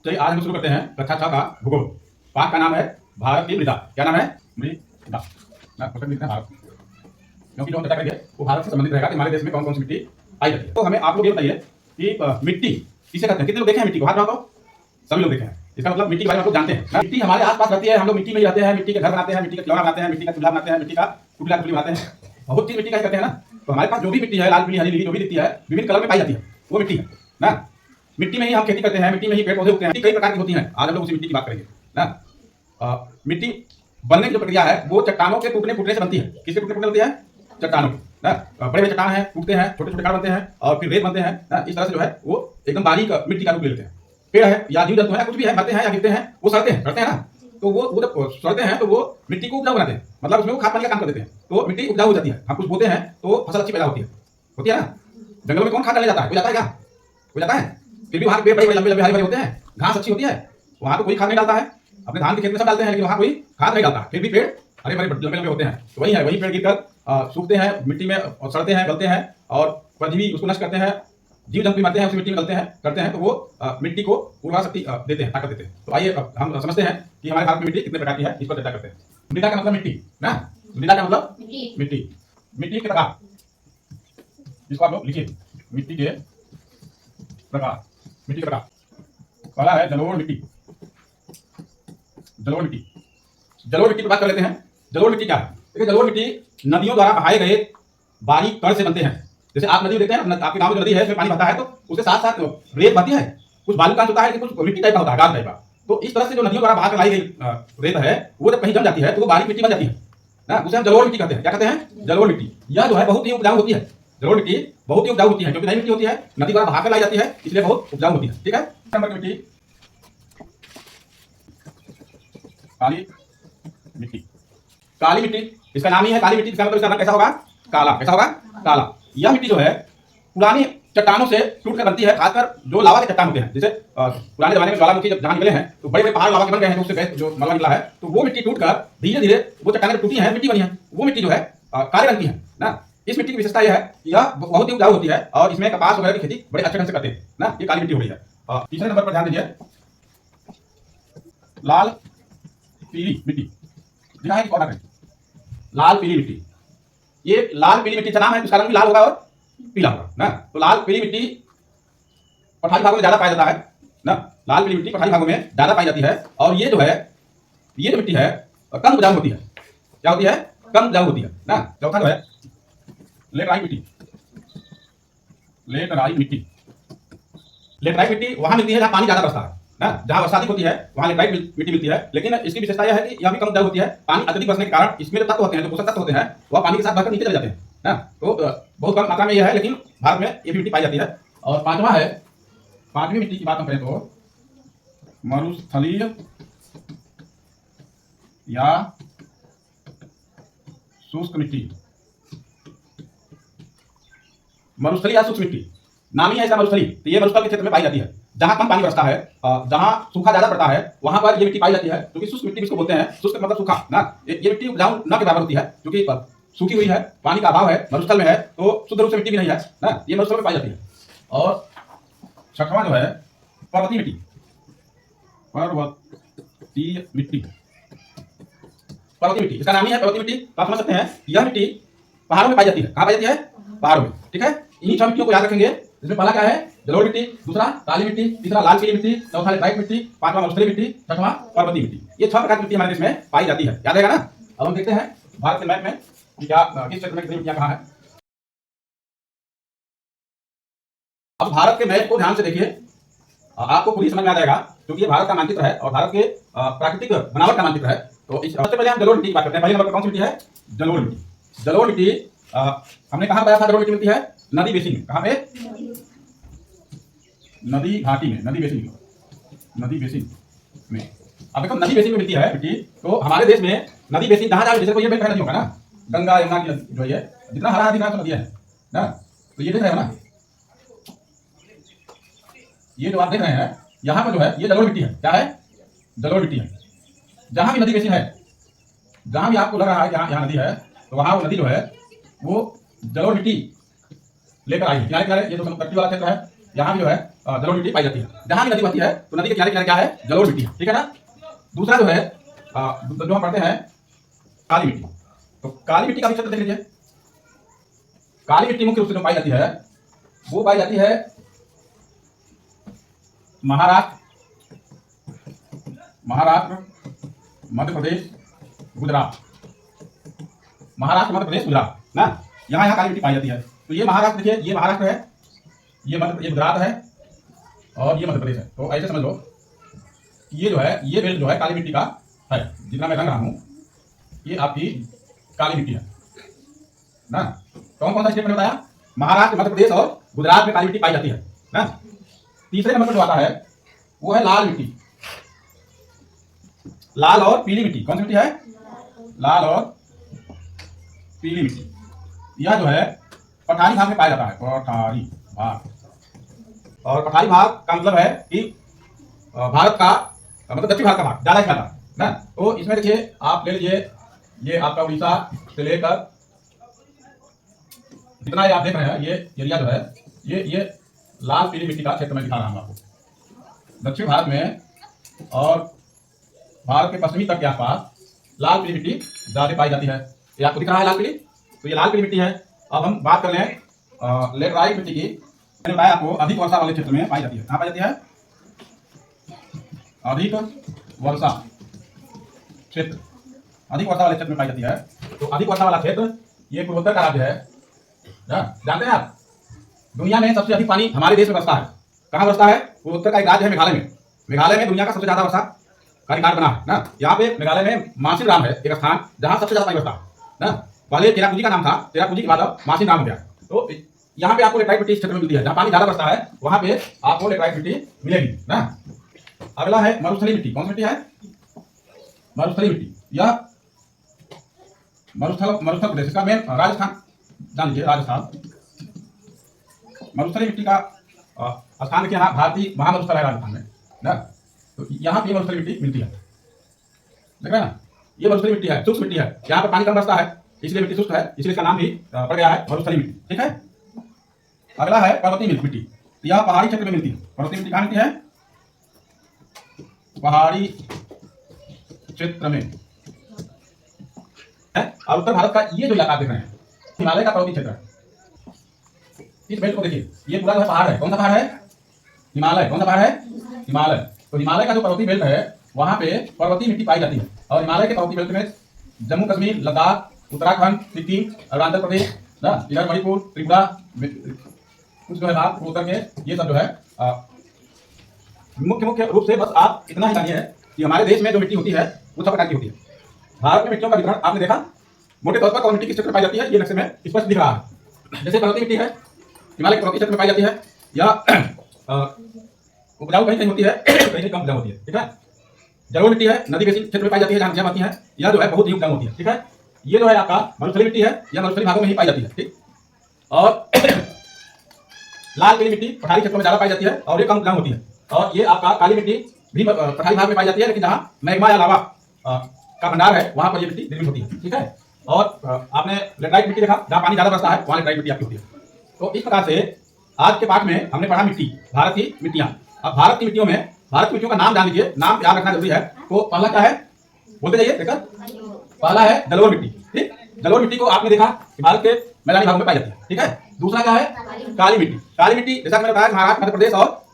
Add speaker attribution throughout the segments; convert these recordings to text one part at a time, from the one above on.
Speaker 1: चलिए आज हम शुरू करते हैं कक्षा 6 का भूगोल। पाठ का नाम है भारत की मृदा। क्या नाम है? मृदा। भारत, क्योंकि जो हम चर्चा करेंगे वो भारत से संबंधित रहेगा कि हमारे देश में कौन कौन सी मिट्टी पाई जाती है। तो हमें आप लोग ये बताइए कि मिट्टी किसे कहते हैं? कितने लोग देखे हैं मिट्टी को? हाथ उठाओ। सभी लोग देखे हैं। इसका मतलब मिट्टी के बारे में आप लोग जानते हैं। मिट्टी हमारे आसपास रहती है, हम लोग मिट्टी में ही रहते हैं, मिट्टी के घर बनाते हैं, मिट्टी का खिलौना बनाते हैं, मिट्टी का चूल्हा बनाते हैं, मिट्टी का टुकड़ा टुकड़ी बनाते हैं, बहुत चीज मिट्टी का ही करते हैं ना। तो हमारे पास जो भी मिट्टी है, लाल पीली हरी नीली जो भी दिखती है, विभिन्न कलर में पाई जाती है, वो मिट्टी है ना। मिट्टी में ही हम खेती करते हैं, मिट्टी में ही पेड़ पौधे उगते हैं। कई प्रकार की होती हैं, आज हम लोग उसी मिट्टी की बात करेंगे ना। मिट्टी बनने की जो प्रक्रिया है वो चट्टानों के टूटने फूटने से बनती है। किसके टूटने फूटने बनती है? चट्टानों की ना। बड़े बड़े चट्टान हैं, टूटते हैं, छोटे छोटे कांड बनते हैं और फिर रेत बनते हैं ना। इस तरह से जो है वो एकदम बारीक मिट्टी का रूप ले लेते हैं। पेड़ है या जीव जंतु है, कुछ भी है, मरते हैं या गिरते हैं, वो सड़ते हैं ना। तो वो जब सड़ते हैं तो वो मिट्टी को उपजाऊ बनाते हैं, मतलब उसमें वो खाद पानी का काम कर देते हैं, तो मिट्टी उपजाऊ हो जाती है। हम कुछ बोते हैं तो फसल अच्छी पैदा होती है ना। जंगलों में कौन खाद डालने जाता है? कोई जाता है क्या? कोई जाता है? फिर भी वहाँ पेड़ बड़े लंबे लंबे हरे भरे होते हैं, घास अच्छी होती है, वहाँ तो कोई खाद नहीं डालता है। अपने धान के खेत में सब डालते हैं, लेकिन वहाँ कोई खाद नहीं डालता, फिर भी पेड़ हरे भरे लंबे लंबे होते हैं। तो वही है, वही पेड़ गिरकर सूखते हैं मिट्टी में और सड़ते हैं, गलते हैं और परजीवी उसको नष्ट करते हैं, जीव जंतु मरते हैं, उसी मिट्टी में गलते हैं करते हैं, तो वो मिट्टी को उर्वरा शक्ति देते हैं, ताकत देते हैं। तो आइए हम समझते हैं कि हमारे भारत में मिट्टी कितने प्रकार की है, इस पर चर्चा करते हैं। मृदा का मतलब मिट्टी ना। मृदा का मतलब मिट्टी। मिट्टी के प्रकार, जिसको आप लोग लिखिए, मिट्टी के प्रकार। मिट्टी के प्रकार पहला है जलोढ़ मिट्टी। जलोढ़ मिट्टी, जलोढ़ मिट्टी की बात कर लेते हैं। जलोढ़ मिट्टी क्या है? देखिए, जलोढ़ मिट्टी नदियों द्वारा बहाए गए बारीक कण से बनते हैं। जैसे आप नदी देखते हैं, आपके गांव में जो नदी है उसमें पानी बहता है तो उसके साथ साथ रेत बहती है, कुछ बालू कांच होता है, कुछ मिट्टी टाइप का होता है, गाद टाइप का। तो इस तरह से जो नदियों द्वारा बहा कर लाई गई रेत है वो जब कहीं जम जाती है तो वो बारीक मिट्टी बन जाती है ना, उसे हम जलोढ़ मिट्टी कहते हैं। क्या कहते हैं? जलोढ़ मिट्टी। यह जो है बहुत ही उपजाऊ होती है। जलोढ़ मिट्टी बहुत ही उपजाऊ होती है, क्योंकि नई मिट्टी होती है, नदी द्वारा बहा कर लाई जाती है, इसलिए बहुत उपजाऊ होती है। ठीक है। नंबर की मिट्टी काली मिट्टी। काली मिट्टी, इसका नाम ही है काली मिट्टी। इसका मतलब इसका रंग कैसा होगा? काला। कैसा होगा? काला। यह मिट्टी जो है पुरानी चट्टानों से टूट कर बनती है, खासकर जो लावा के चट्टान होते हैं। जैसे पुराने जमाने में ज्वालामुखी जब जहां निकले हैं तो बड़े बड़े पहाड़ लावा के बन गए हैं, तो उससे गैस जो मलबा निकला है, तो वो मिट्टी टूटकर धीरे धीरे वो चट्टानें टूटी हैं, मिट्टी बनी है, वो मिट्टी जो है काले रंग की है ना। इस मिट्टी की विशेषता यह है कि यह बहुत ही उपजाऊ होती है और इसमें कपास वगैरह की खेती बड़े अच्छे ढंग से करते हैं ना। ये काली मिट्टी हो रही है। तीसरे नंबर पर ध्यान दीजिए, लाल पीली मिट्टी। दिखा है कि कौन है? लाल पीली मिट्टी। ये लाल पीली मिट्टी का नाम है, उसका रंग भी लाल होगा और पीला होगा ना। तो लाल पीली मिट्टी पठारी भागों में ज्यादा पाया जाता है ना। लाल पीली मिट्टी पठारी भागों में ज्यादा पाई जाती है और ये जो है, ये जो मिट्टी है कम उपजाऊ होती है। क्या होती है? कम उपजाऊ होती है ना। चौथा जो है लेटराइट मिट्टी। लेटराइट मिट्टी, लेटराइट मिट्टी वहां मिलती है जहां पानी ज्यादा बरसता है ना, जहां वर्षा अधिक होती है वहां लेटराइट मिट्टी मिलती है। लेकिन इसकी विशेषता यह है कि यह भी कम उपजाऊ होती है। पानी अत्यधिक बरसने के कारण इसमें जो तत्व होते हैं, जो पोषक तत्व होते हैं, वह पानी के साथ बहकर नीचे चले जाते हैं ना। तो बहुत कम मात्रा में यह है, लेकिन भारत में ये भी मिट्टी पाई जाती है। और पांचवा है, पांचवी मिट्टी की बात हम करें तो मरुस्थलीय या शुष्क मिट्टी। मरुस्थली या शुष्क मिट्टी, नाम ही है इसका मरुस्थली। तो ये मरुस्थल के क्षेत्र में पाई जाती है, जहां कम पानी बरसता है, जहां सूखा ज्यादा पड़ता है, वहां पर ये मिट्टी पाई जाती है। क्योंकि शुष्क मिट्टी किसको बोलते हैं? शुष्क मतलब सूखा ना। ये मिट्टी उपजाऊ न के बराबर होती है, क्योंकि सूखी हुई है, पानी का अभाव है, मरुस्थल में है, तो शुद्ध रूप से मिट्टी भी नहीं है ना। ये मरुस्थल में पाई जाती है। और छठवां जो है पर्वतीय मिट्टी। पर्वतीय मिट्टी, पर्वतीय मिट्टी, इसका नाम ही है पर्वतीय मिट्टी। तो आप समझ सकते हैं यह मिट्टी पहाड़ों में पाई जाती है। कहाँ पाई जाती है? पहाड़ों में। ठीक है। इन्हीं छह मिट्टियों को याद रखेंगे। इसमें पहला क्या है? जलोढ़ मिट्टी, दूसरा काली मिट्टी, तीसरा लाल पीली मिट्टी, चौथा लेटराइट मिट्टी, पांचवा मरुस्थलीय मिट्टी, छठवां पर्वतीय मिट्टी। ये 6 प्रकार की मिट्टी हमारे देश में पाई जाती है। याद रहेगा ना। अब हम देखते हैं भारत के मैप में कि क्या किस क्षेत्र में कितनी मिट्टियां कहाँ है। अब भारत के मैप को ध्यान से देखिए, आपको पूरी समझ में आ जाएगा, क्योंकि ये भारत का मानचित्र है और भारत के प्राकृतिक बनावट का मानचित्र है। तो इस सबसे पहले हम जलोढ़ मिट्टी की बात करते हैं। पहले नंबर पर कौन सी मिट्टी है? जलोढ़ मिट्टी। जलोढ़ मिट्टी हमने कहां बताया था? जलोढ़ मिट्टी मिलती है नदी बेसिन में। कहां पे? नदी घाटी में, नदी बेसिन में, नदी बेसिन में। अब देखो, नदी बेसिन में मिलती है मिट्टी। तो हमारे देश में नदी बेसिन जहां जहां, जैसे कोई ये बेल्ट है नदी होगा ना, गंगा यमुना की जो है, जितना हरा दिख रहा है तो नदियां है ना। तो ये देख रहे हो ना, ये जो आप देख रहे हैं यहाँ पर जो है ये जलोढ़ मिट्टी है। क्या है? जलोढ़ मिट्टी है। जहां भी नदी बेसिन है, जहां भी आपको लग रहा है कि यहाँ नदी है, तो वहां वो नदी जो है वो जलोढ़ मिट्टी लेकर आई है। किनारे किनारे ये जो तट्टी वाला क्षेत्र है, यहाँ भी जो है जलोढ़ मिट्टी पाई जाती है। जहाँ भी नदी बहती है तो नदी के किनारे किनारे क्या है, जलोढ़ मिट्टी है, ठीक है ना। दूसरा जो है जो हम पढ़ते हैं काली मिट्टी। तो काली मिट्टी का भी क्षेत्र देख लीजिए। काली मिट्टी मुख्य रूप से जो पाई जाती है वो पाई जाती है महाराष्ट्र, मध्य प्रदेश, गुजरात। महाराष्ट्र, मध्य प्रदेश, गुजरात ना, यहाँ काली मिट्टी पाई जाती है। तो ये महाराष्ट्र देखिए, ये महाराष्ट्र है, ये गुजरात है और ये मध्य प्रदेश है। तो ऐसे समझ लो ये जो है, ये बेल्ट जो है काली मिट्टी का है। जितना मैं रंग रहा हूं ये आपकी काली मिट्टी है ना। कौन कौन सा स्टेट में बताया, महाराष्ट्र, मध्य प्रदेश और गुजरात में काली मिट्टी पाई जाती है ना। तीसरे नंबर पर जो आता है वो है लाल मिट्टी, लाल और पीली मिट्टी। कौन सी मिट्टी है, लाल और पीली मिट्टी। यह जो है पठारी भाग में पाया जाता है, पठारी भाग। और पठारी भाग का मतलब है कि भारत का मतलब दक्षिण भारत का भाग ज्यादा फैला ना। तो इसमें देखिए आप ले लीजिए, ये आपका उड़ीसा से लेकर जितना ये आप देख रहे हैं ये एरिया जो है ये लाल पीली मिट्टी का क्षेत्र में दिखा रहा हूं आपको। दक्षिण भारत में और भारत के पश्चिमी तट के आसपास लाल पीली मिट्टी ज्यादा पाई जाती है। ये आपको दिख रहा है लाल पीली, तो ये लाल पीली मिट्टी है। अब हम बात कर लें लेटराइट मिट्टी की। मैंने बताया आपको अधिक वर्षा वाले क्षेत्र में पाई जाती है। कहाँ पाई जाती है, अधिक वर्षा क्षेत्र, अधिक वर्षा वाले क्षेत्र में पाई जाती है। तो अधिक वर्षा वाला क्षेत्र ये पूर्वोत्तर का राज्य है। जानते हैं आप, दुनिया में सबसे अधिक पानी हमारे देश में बरसता है। कहाँ बरसता है, पूर्वोत्तर का एक राज्य है मेघालय में। मेघालय में दुनिया का सबसे ज्यादा वर्षा का रिकॉर्ड बना है ना। यहाँ पे मेघालय में मासिनराम है एक स्थान जहाँ सबसे ज्यादा पानी बरसता है ना। पहले चेरापूंजी का नाम था, चेरापूंजी के बाद अब मासिनराम हो गया। तो यहाँ पे आपको लेटराइट मिट्टी क्षेत्र में मिलती है। जहाँ पानी ज्यादा बरसता है वहां पे आपको लेटराइट मिट्टी मिलेगी ना। अगला है मरुस्थली मिट्टी। कौन सी मिट्टी है, मरुस्थली मिट्टी। यह मरुस्थल प्रदेश का मेन राजस्थान, जान लीजिए राजस्थान। मरुस्थली मिट्टी का स्थान देखिए, यहाँ भारतीय महामरुस्थल है राजस्थान में ना। तो यहाँ पे मरुस्थली मिट्टी मिलती है, देख रहे हैं ना। ये मरुस्थली मिट्टी है, शुष्क मिट्टी है। यहाँ पर पानी कम बरसता है इसलिए मिट्टी शुष्क है, इसलिए इसका नाम भी पड़ गया है मरुस्थली मिट्टी, ठीक है। अगला है पर्वतीय मिट्टी। यह पहाड़ी क्षेत्र में मिलती है। पर्वतीय मिट्टी कहाँ मिलती है, पहाड़ी क्षेत्र में है। और उत्तर भारत का ये जो इलाका देख रहे हैं हिमालय का पर्वतीय क्षेत्र है। इस बेल्ट को देखिए, ये पूरा जो है पहाड़ है। कौन सा पहाड़ है, हिमालय। कौन सा पहाड़ है, हिमालय। तो हिमालय का जो पर्वतीय बेल्ट है वहां पे पर्वतीय मिट्टी पाई जाती है। और हिमालय के पर्वतीय बेल्ट में जम्मू कश्मीर, लद्दाख, उत्तराखंड, सिक्किम, अरुणाचल प्रदेश ना, इधर मणिपुर, त्रिपुरा, कुछ जो है भाग उत्तर के, ये सब जो है मुख्य रूप से बस आप इतना ही जानिए है कि हमारे देश में जो मिट्टी होती है वो सब प्रकार की होती है। भारत में मिट्टियों का वितरण आपने देखा, मोटे तौर पर कौन मिट्टी किस क्षेत्र में पाई जाती है ये नक्शे में स्पष्ट दिख रहा है। जैसे पर्वतीय मिट्टी है, हिमालय के पर्वतीय क्षेत्र में पाई जाती है, या उपजाऊ कहीं कहीं होती है, कहीं कम उपजाऊ होती है, ठीक है। जलोढ़ मिट्टी है, नदी बेसिन क्षेत्र में पाई जाती है, जहाँ नदियां बहती हैं, यह जो है बहुत ही उपजाऊ होती है, ठीक है। ये जो है आपका मरुस्थली मिट्टी है, यह मरुस्थली भागों में ही पाई जाती है, ठीक। और लाल पीली मिट्टी पठारी क्षेत्रों में ज्यादा पाई जाती है और ये कम उपजाऊ होती है। और ये आपका काली मिट्टी भी पठारी भाग में पाई जाती है, लेकिन जहाँ मैग्मा या लावा का भंडार है वहां पर ये मिट्टी निर्मित होती है, ठीक है। और आपने लेटराइट मिट्टी देखा, जहाँ पानी ज्यादा बरसता है वहां लेटराइट मिट्टी आपकी होती है। तो इस प्रकार से आज के पाठ में हमने पढ़ा मिट्टी, भारत की मिट्टियां। अब भारत की मिट्टियों में, भारत की मिट्टियों का नाम जान लीजिए, नाम याद रखना जरूरी है। तो पहला क्या है, बोलते जाइए देखकर। पहला है जलोढ़ मिट्टी, ठीक। जलोढ़ मिट्टी को आपने देखा कि भारत के मैदानी भागों में पाई जाती है, ठीक है। दूसरा क्या है, काली मिट्टी। काली मिट्टी जैसा मैंने बताया महाराष्ट्र, मध्य प्रदेश और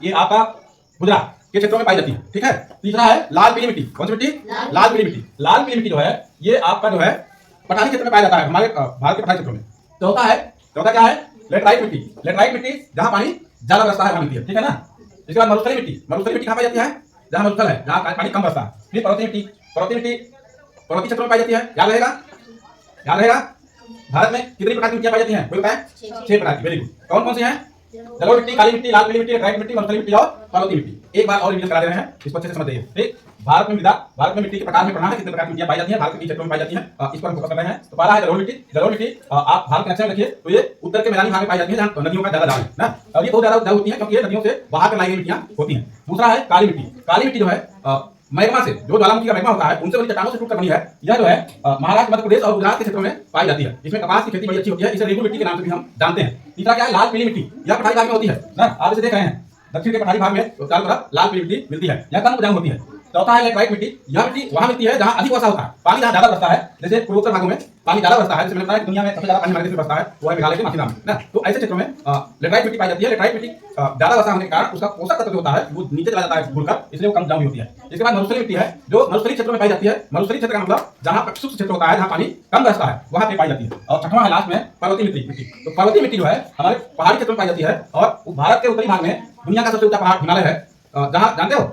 Speaker 1: ये आपका गुजरात के क्षेत्रों में पाई जाती है, ठीक है। तीसरा है लाल पीली मिट्टी। कौन सी मिट्टी, लाल पीली मिट्टी। लाल पीली मिट्टी जो है ये आपका जो है पठारी क्षेत्र में पाया जाता है, हमारे भारत के पठारी क्षेत्रों में। चौथा क्या है, लेटराइट मिट्टी। लेटराइट मिट्टी जहां पानी ज्यादा बरसता है वहां मिलती है, ठीक है ना। इसके बाद मरुस्थली मिट्टी। मरुस्थली मिट्टी कहां पाई जाती है, जहां मरुस्थल है, जहां पानी कम बरसता है। फिर पर्वतीय मिट्टी। पर्वतीय मिट्टी पर्वतीय क्षेत्रों में पाई जाती है, याद रहेगा। भारत में कितनी प्रकार की मिट्टियां पाई जाती हैं, कोई बताए, 6 प्रकार की। Very good. कौन कौन सी हैं, जलोढ़ मिट्टी, काली मिट्टी, लाल पीली मिट्टी, लेटराइट मिट्टी, मरुस्थली मिट्टी और पर्वतीय मिट्टी। एक बार और रिवीजन करा दे रहे हैं, इसको अच्छे से समझ जाइए, ठीक। भारत में मिट्टी के प्रकार में पढ़ना है, कितने प्रकार की मिट्टियां पाई जाती हैं, भारत के क्षेत्रों में पाई जाती हैं, इस पर हम फोकस कर रहे हैं। तो पहला है जलोढ़ मिट्टी। जलोढ़ मिट्टी आप भारत के नक्शे में देखिए तो ये उत्तर के मैदानी भाग में पाई जाती है, जहां नदियों का ज्यादा जाल है ना। और ये बहुत ज्यादा उपजाऊ होती है क्योंकि ये नदियों से बहा कर लाई गई मिट्टियां होती हैं। दूसरा है काली मिट्टी। काली मिट्टी जो है मैग्मा से, जो ज्वालामुखी का मैग्मा होता है उनसे बनी चट्टानों से टूटकर बनी है। यह जो है महाराष्ट्र, मध्य प्रदेश और गुजरात के क्षेत्रों में पाई जाती है। इसमें कपास की खेती बड़ी अच्छी होती है। इसे रेगू मिट्टी के नाम से भी हम जानते हैं। तीसरा क्या है, लाल पीली मिट्टी। यह पठारी भाग में होती है ना, आप इसे देख रहे हैं। दक्षिण के पठारी भाग में चारों तरफ लाल पीली मिट्टी मिलती है। यह कम उपजाऊ होती है। चौथा है लेटराइट मिट्टी। यह मिट्टी वहां मिलती है जहां अधिक वर्षा होता है, पानी जहां ज्यादा बरसता है। जैसे पूर्वोत्तर भागों में पानी ज्यादा बरसता है, जैसे लगता है दुनिया में सबसे ज्यादा पानी हमारे देश में बरसता है वो है मेघालय के माथेरान में ना। तो ऐसे क्षेत्रों में लेटराइट मिट्टी पाई जाती है। लेटराइट मिट्टी ज्यादा वर्षा होने के कारण उसका पोषक तत्व जो होता है वो नीचे चला जाता है घुलकर, इसलिए वो कम उपजाऊ होती है। इसके बाद मरुस्थली मिट्टी है, जो मरुस्थली क्षेत्रों में पाई जाती है। मरुस्थली क्षेत्र का मतलब जहां शुष्क क्षेत्र होता है, जहां पानी कम बरसता है, वहां पे पाई जाती है। और छठवां है लास्ट में पर्वतीय मिट्टी। तो पर्वतीय मिट्टी जो है हमारे पहाड़ी क्षेत्रों में पाई जाती है। और भारत के उत्तरी भाग में दुनिया का सबसे ऊंचा पहाड़ हिमालय है। जहां जानते हो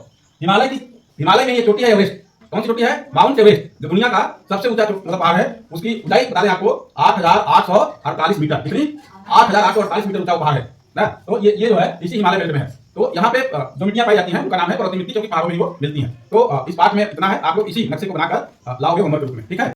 Speaker 1: हिमालय में ये चोटी है एवरेस्ट। कौन सी चोटी है? माउंट एवरेस्ट, जो दुनिया का सबसे ऊंचा मतलब पहाड़ है। उसकी ऊंचाई बता दें आपको 8,848 मीटर। कितनी? 8,848 मीटर ऊंचा पहाड़ है ना। तो ये जो है इसी हिमालय बेल्ट में है। तो यहाँ पे जो मिट्टियां पाई जाती हैं उनका नाम है पर्वतीय मिट्टी, जो कि पहाड़ों में वो मिलती हैं। तो इस पाठ में इतना है, आप लोग इसी नक्शे को बनाकर लाओगे होमवर्क के रूप में, ठीक है।